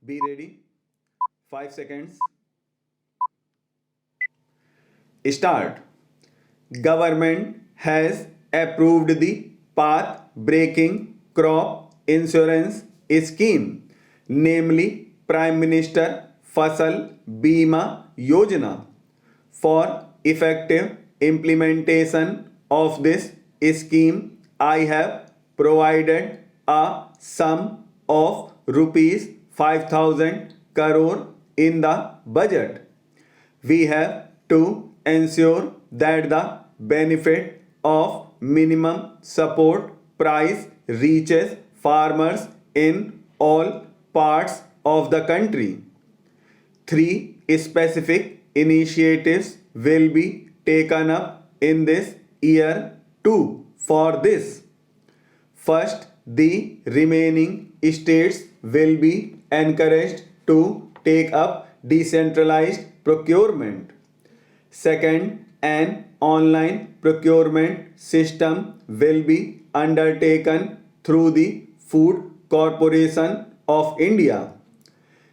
Be ready. 5 seconds. Start. Government has approved the path breaking crop insurance scheme, namely Prime Minister Fasal Bima Yojana. For effective implementation of this scheme, I have provided a sum of rupees 5000 crore in the budget. We have to ensure that the benefit of minimum support price reaches farmers in all parts of the country. Three specific initiatives will be taken up in this year too for this. First, the remaining states will be encouraged to take up decentralized procurement. Second, an online procurement system will be undertaken through the Food Corporation of India.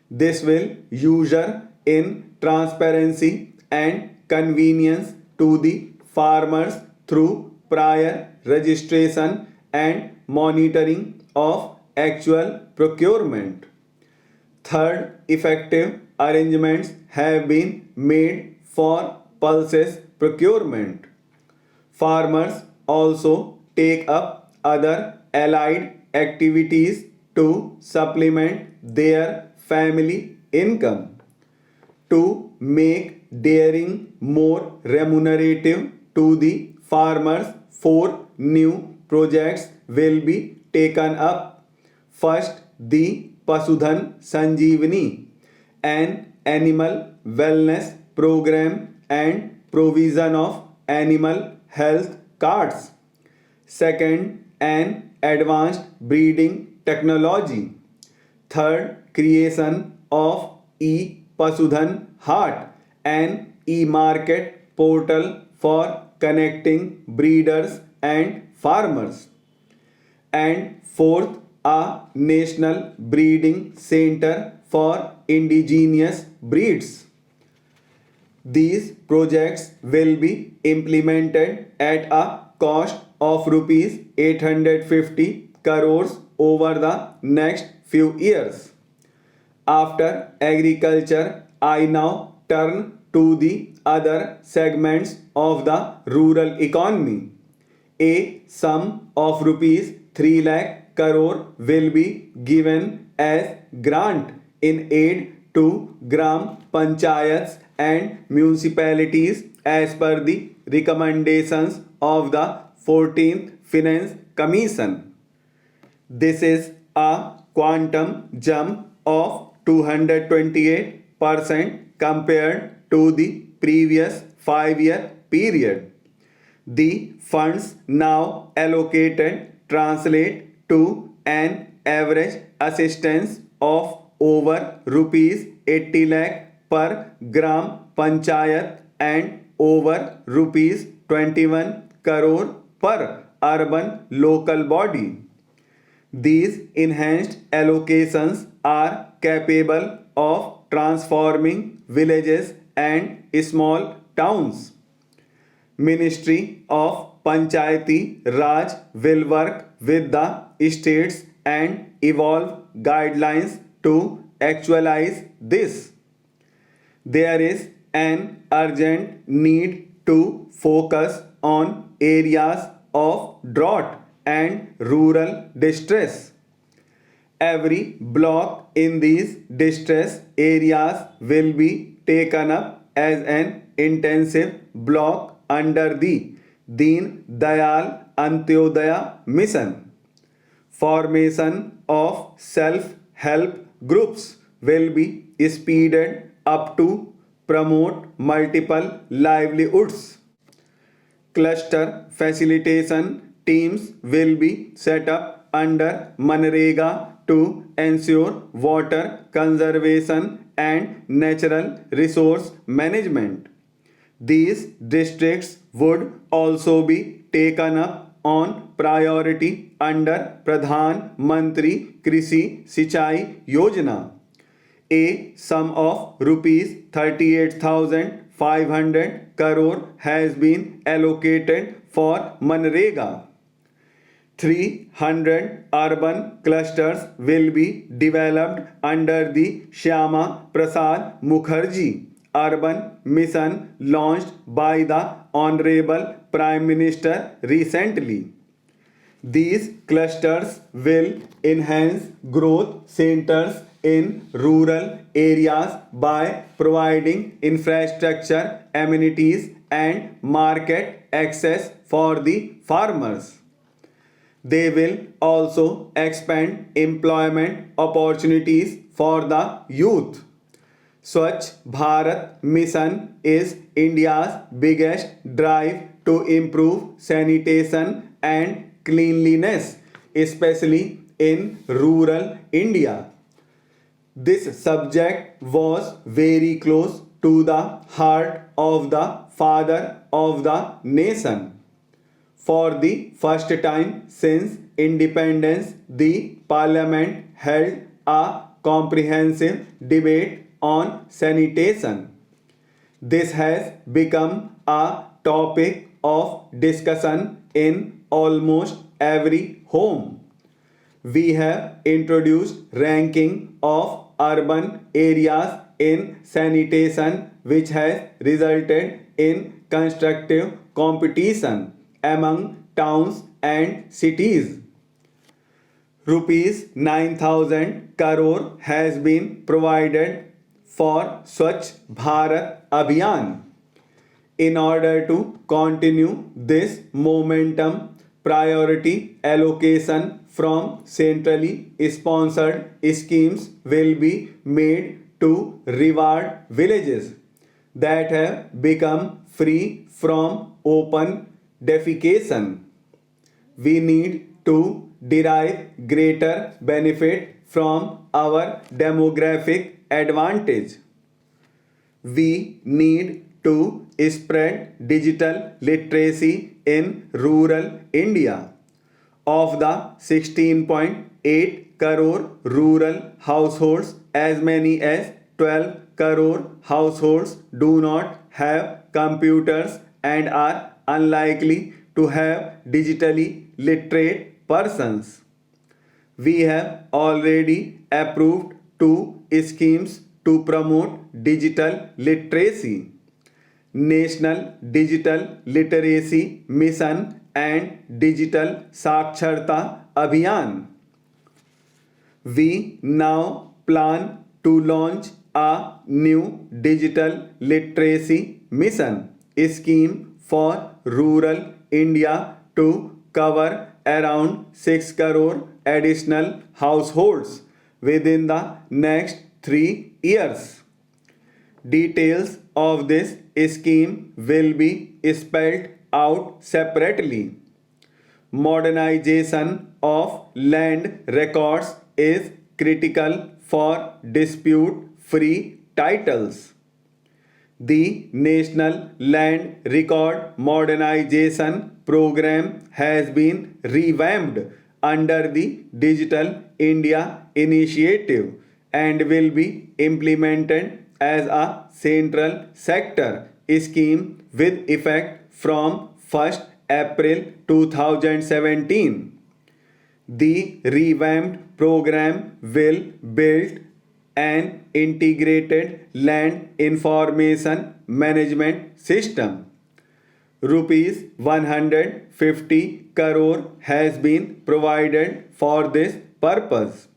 This will usher in transparency and convenience to the farmers through prior registration and monitoring of actual procurement. Third, effective arrangements have been made for pulses procurement. Farmers also take up other allied activities to supplement their family income. To make dairying more remunerative to the farmers, four new projects will be taken up. First, the Pasudhan Sanjeevani, an animal wellness program and provision of animal health cards. Second, an advanced breeding technology. Third, creation of e-Pasudhan Hart, an e-market portal for connecting breeders and farmers. And fourth, a national breeding center for indigenous breeds. These projects will be implemented at a cost of rupees 850 crores over the next few years. After agriculture, I now turn to the other segments of the rural economy. A sum of rupees 3 lakh crore will be given as grant in aid to Gram Panchayats and municipalities as per the recommendations of the 14th Finance Commission. This is a quantum jump of 228% compared to the previous 5-year period. The funds now allocated translate to an average assistance of over rupees 80 lakh per gram panchayat and over rupees 21 crore per urban local body. These enhanced allocations are capable of transforming villages and small towns. Ministry of Panchayati Raj will work with the states and evolve guidelines to actualize this. There is an urgent need to focus on areas of drought and rural distress. Every block in these distress areas will be taken up as an intensive block under the Deen Dayal Antyodaya Mission. Formation of self-help groups will be speeded up to promote multiple livelihoods. Cluster facilitation teams will be set up under Manrega to ensure water conservation and natural resource management. These districts would also be taken up on priority under Pradhan Mantri Krishi Sichai Yojana. a sum of rupees 38,500 crore has been allocated for Manrega. 300 urban clusters will be developed under the Shyama Prasad Mukherjee urban mission launched by the Honorable Prime Minister recently. These clusters will enhance growth centers in rural areas by providing infrastructure, amenities, and market access for the farmers. They will also expand employment opportunities for the youth. Swachh Bharat Mission is India's biggest drive to improve sanitation and cleanliness, especially in rural India. This subject was very close to the heart of the father of the nation. For the first time since independence, the parliament held a comprehensive debate on sanitation. This has become a topic of discussion in almost every home. We have introduced ranking of urban areas in sanitation, which has resulted in constructive competition among towns and cities. Rupees 9,000 crore has been provided for Swachh Bharat Abhiyan. In order to continue this momentum, priority allocation from centrally sponsored schemes will be made to reward villages that have become free from open defecation. We need to derive greater benefit from our demographic advantage. We need to spread digital literacy in rural India. Of the 16.8 crore rural households, as many as 12 crore households do not have computers and are unlikely to have digitally literate persons. We have already approved two schemes to promote digital literacy: National Digital Literacy Mission and Digital Saksharta Abhiyan. We now plan to launch a new digital literacy mission scheme for rural India to cover around 6 crore additional households within the next 3 years. Details of this scheme will be spelled out separately. Modernization of land records is critical for dispute-free titles. The National Land Record Modernization Program has been revamped under the Digital India Initiative and will be implemented as a central sector scheme with effect from 1st April 2017. The revamped program will build an integrated land information management system. Rupees 150 crore has been provided for this purpose.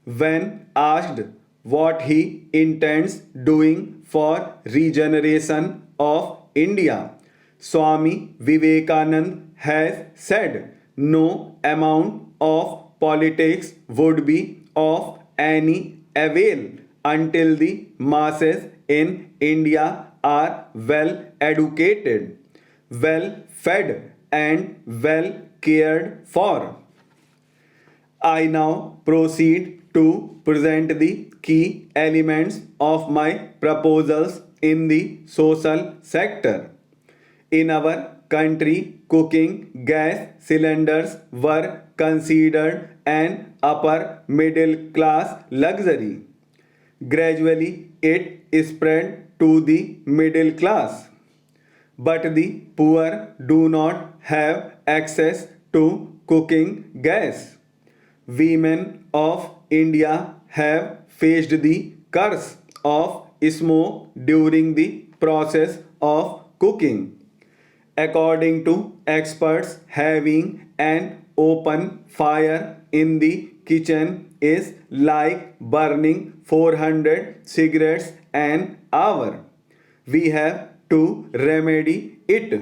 When asked what he intends doing for regeneration of India, Swami Vivekanand has said no amount of politics would be of any avail until the masses in India are well educated, well fed, and well cared for. I now proceed to present the key elements of my proposals in the social sector. In our country, cooking gas cylinders were considered an upper middle class luxury. Gradually, it spread to the middle class. But the poor do not have access to cooking gas. Women of India have faced the curse of smoke during the process of cooking. According to experts, having an open fire in the kitchen is like burning 400 cigarettes an hour. We have to remedy it.